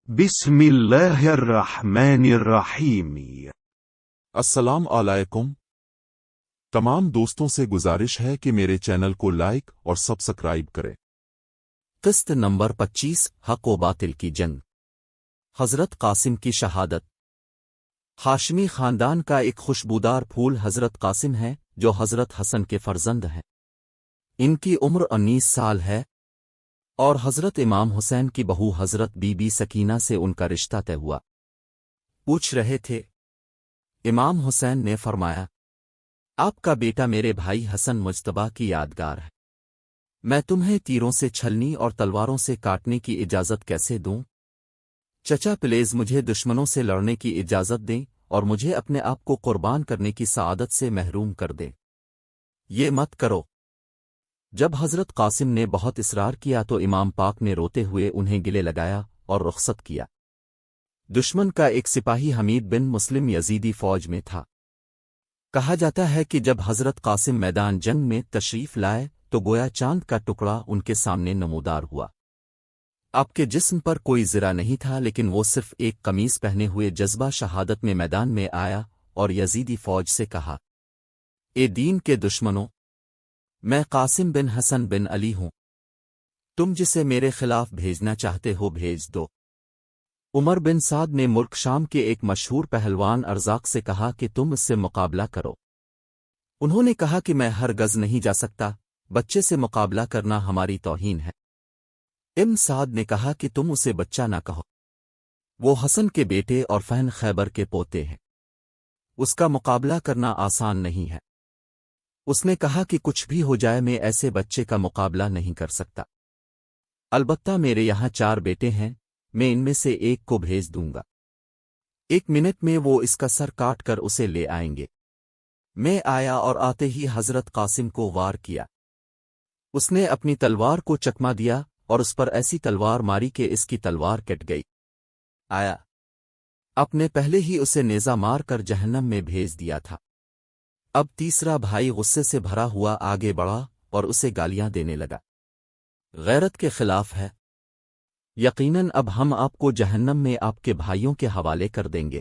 بسم الله الرحمن الرحیم۔ السلام علیکم۔ تمام دوستوں سے گزارش ہے کہ میرے چینل کو لائک اور سبسکرائب کریں۔ قسط نمبر 25 حق و باطل کی جنگ۔ حضرت قاسم کی شہادت۔ ہاشمی خاندان کا ایک خوشبودار پھول حضرت قاسم ہے جو حضرت حسن کے فرزند ہیں۔ ان کی عمر 19 سال ہے اور حضرت امام حسین کی بہو حضرت بی بی سکینہ سے ان کا رشتہ طے ہوا۔ پوچھ رہے تھے، امام حسین نے فرمایا، آپ کا بیٹا میرے بھائی حسن مجتبیٰ کی یادگار ہے، میں تمہیں تیروں سے چھلنی اور تلواروں سے کاٹنے کی اجازت کیسے دوں؟ چچا پلیز مجھے دشمنوں سے لڑنے کی اجازت دیں اور مجھے اپنے آپ کو قربان کرنے کی سعادت سے محروم کر دیں۔ یہ مت کرو۔ جب حضرت قاسم نے بہت اصرار کیا تو امام پاک نے روتے ہوئے انہیں گلے لگایا اور رخصت کیا۔ دشمن کا ایک سپاہی حمید بن مسلم یزیدی فوج میں تھا۔ کہا جاتا ہے کہ جب حضرت قاسم میدان جنگ میں تشریف لائے تو گویا چاند کا ٹکڑا ان کے سامنے نمودار ہوا۔ آپ کے جسم پر کوئی زرہ نہیں تھا، لیکن وہ صرف ایک قمیص پہنے ہوئے جذبہ شہادت میں میدان میں آیا اور یزیدی فوج سے کہا، اے دین کے دشمنوں، میں قاسم بن حسن بن علی ہوں، تم جسے میرے خلاف بھیجنا چاہتے ہو بھیج دو۔ عمر بن سعد نے ملک شام کے ایک مشہور پہلوان ارزاق سے کہا کہ تم اس سے مقابلہ کرو۔ انہوں نے کہا کہ میں ہرگز نہیں جا سکتا، بچے سے مقابلہ کرنا ہماری توہین ہے۔ ابن سعد نے کہا کہ تم اسے بچہ نہ کہو، وہ حسن کے بیٹے اور فہن خیبر کے پوتے ہیں، اس کا مقابلہ کرنا آسان نہیں ہے۔ اس نے کہا کہ کچھ بھی ہو جائے میں ایسے بچے کا مقابلہ نہیں کر سکتا، البتہ میرے یہاں 4 بیٹے ہیں، میں ان میں سے ایک کو بھیج دوں گا، 1 منٹ میں وہ اس کا سر کاٹ کر اسے لے آئیں گے۔ میں آیا اور آتے ہی حضرت قاسم کو وار کیا۔ اس نے اپنی تلوار کو چکما دیا اور اس پر ایسی تلوار ماری کہ اس کی تلوار کٹ گئی۔ آیا اپنے پہلے ہی اسے نیزہ مار کر جہنم میں بھیج دیا تھا۔ اب تیسرا بھائی غصے سے بھرا ہوا آگے بڑھا اور اسے گالیاں دینے لگا، غیرت کے خلاف ہے، یقیناً اب ہم آپ کو جہنم میں آپ کے بھائیوں کے حوالے کر دیں گے۔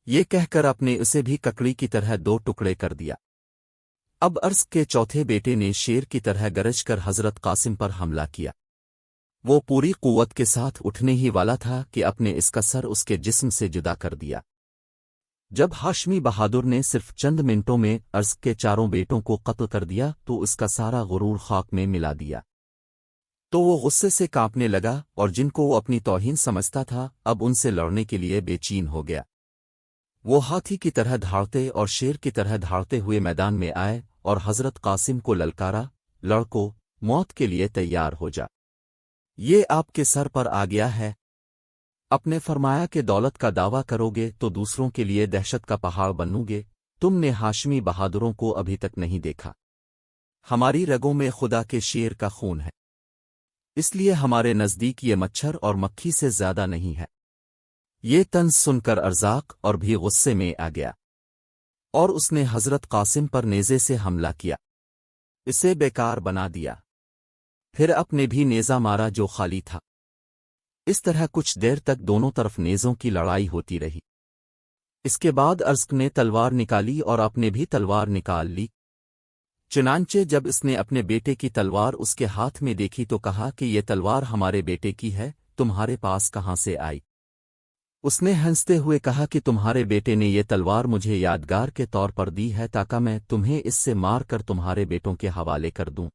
یہ کہہ کر اپنے اسے بھی ککڑی کی طرح 2 ٹکڑے کر دیا۔ اب ارس کے چوتھے بیٹے نے شیر کی طرح گرج کر حضرت قاسم پر حملہ کیا۔ وہ پوری قوت کے ساتھ اٹھنے ہی والا تھا کہ اپنے اس کا سر اس کے جسم سے جدا کر دیا۔ جب ہاشمی بہادر نے صرف چند منٹوں میں ارس کے 4 بیٹوں کو قتل کر دیا تو اس کا سارا غرور خاک میں ملا دیا، تو وہ غصے سے کانپنے لگا اور جن کو وہ اپنی توہین سمجھتا تھا اب ان سے لڑنے کے لیے بے چین ہو گیا۔ وہ ہاتھی کی طرح دھاڑتے اور شیر کی طرح دھاڑتے ہوئے میدان میں آئے اور حضرت قاسم کو للکارا، لڑکو، موت کے لیے تیار ہو جا، یہ آپ کے سر پر آ گیا ہے۔ اپنے فرمایا کہ دولت کا دعویٰ کرو گے تو دوسروں کے لیے دہشت کا پہاڑ بنو گے، تم نے ہاشمی بہادروں کو ابھی تک نہیں دیکھا، ہماری رگوں میں خدا کے شیر کا خون ہے، اس لیے ہمارے نزدیک یہ مچھر اور مکھی سے زیادہ نہیں ہے۔ یہ طنز سن کر ارزاق اور بھی غصے میں آ گیا اور اس نے حضرت قاسم پر نیزے سے حملہ کیا، اسے بیکار بنا دیا، پھر اپنے بھی نیزہ مارا جو خالی تھا۔ اس طرح کچھ دیر تک دونوں طرف نیزوں کی لڑائی ہوتی رہی۔ اس کے بعد ارزق نے تلوار نکالی اور اپنے بھی تلوار نکال لی۔ چنانچہ جب اس نے اپنے بیٹے کی تلوار اس کے ہاتھ میں دیکھی تو کہا کہ یہ تلوار ہمارے بیٹے کی ہے، تمہارے پاس کہاں سے آئی؟ اس نے ہنستے ہوئے کہا کہ تمہارے بیٹے نے یہ تلوار مجھے یادگار کے طور پر دی ہے تاکہ میں تمہیں اس سے مار کر تمہارے بیٹوں کے حوالے کر دوں۔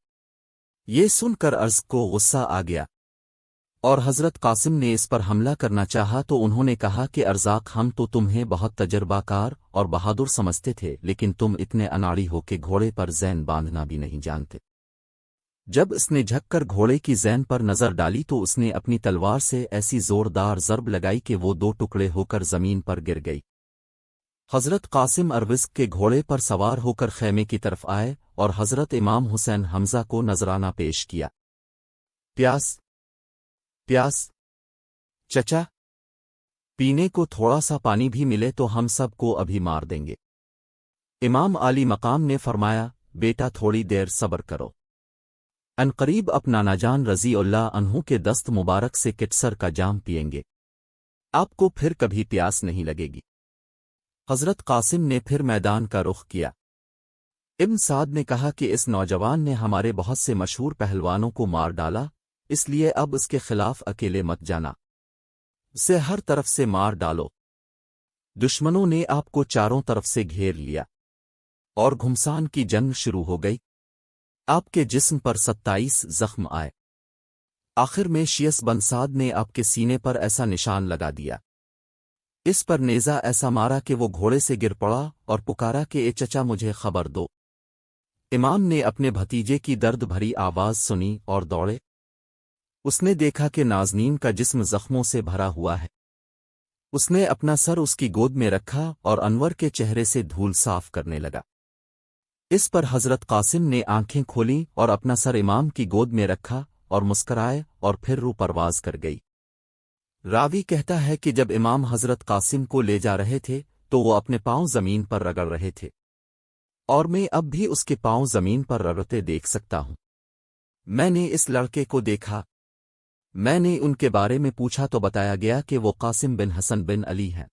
یہ سن کر ارزق کو غصہ آ گیا اور حضرت قاسم نے اس پر حملہ کرنا چاہا تو انہوں نے کہا کہ ارزاق، ہم تو تمہیں بہت تجربہ کار اور بہادر سمجھتے تھے، لیکن تم اتنے اناڑی ہو کہ گھوڑے پر زین باندھنا بھی نہیں جانتے۔ جب اس نے جھک کر گھوڑے کی زین پر نظر ڈالی تو اس نے اپنی تلوار سے ایسی زوردار ضرب لگائی کہ وہ 2 ٹکڑے ہو کر زمین پر گر گئی۔ حضرت قاسم اروزق کے گھوڑے پر سوار ہو کر خیمے کی طرف آئے اور حضرت امام حسین حمزہ کو نذرانہ پیش کیا۔ پیاس پیاس چچا، پینے کو تھوڑا سا پانی بھی ملے تو ہم سب کو ابھی مار دیں گے۔ امام عالی مقام نے فرمایا، بیٹا تھوڑی دیر صبر کرو، عنقریب اپنا نانا جان رضی اللہ عنہ کے دست مبارک سے کٹسر کا جام پئیں گے۔ آپ کو پھر کبھی پیاس نہیں لگے گی۔ حضرت قاسم نے پھر میدان کا رخ کیا۔ ابن سعد نے کہا کہ اس نوجوان نے ہمارے بہت سے مشہور پہلوانوں کو مار ڈالا، اس لیے اب اس کے خلاف اکیلے مت جانا، اسے ہر طرف سے مار ڈالو۔ دشمنوں نے آپ کو چاروں طرف سے گھیر لیا اور گھمسان کی جنگ شروع ہو گئی۔ آپ کے جسم پر 27 زخم آئے۔ آخر میں شیس بن سعد نے آپ کے سینے پر ایسا نشان لگا دیا، اس پر نیزہ ایسا مارا کہ وہ گھوڑے سے گر پڑا اور پکارا کہ اے چچا مجھے خبر دو۔ امام نے اپنے بھتیجے کی درد بھری آواز سنی اور دوڑے۔ اس نے دیکھا کہ نازنین کا جسم زخموں سے بھرا ہوا ہے۔ اس نے اپنا سر اس کی گود میں رکھا اور انور کے چہرے سے دھول صاف کرنے لگا۔ اس پر حضرت قاسم نے آنکھیں کھولیں اور اپنا سر امام کی گود میں رکھا اور مسکرائے اور پھر روح پرواز کر گئی۔ راوی کہتا ہے کہ جب امام حضرت قاسم کو لے جا رہے تھے تو وہ اپنے پاؤں زمین پر رگڑ رہے تھے، اور میں اب بھی اس کے پاؤں زمین پر رگڑتے دیکھ سکتا ہوں۔ میں نے اس لڑکے کو دیکھا۔ میں نے ان کے بارے میں پوچھا تو بتایا گیا کہ وہ قاسم بن حسن بن علی ہیں۔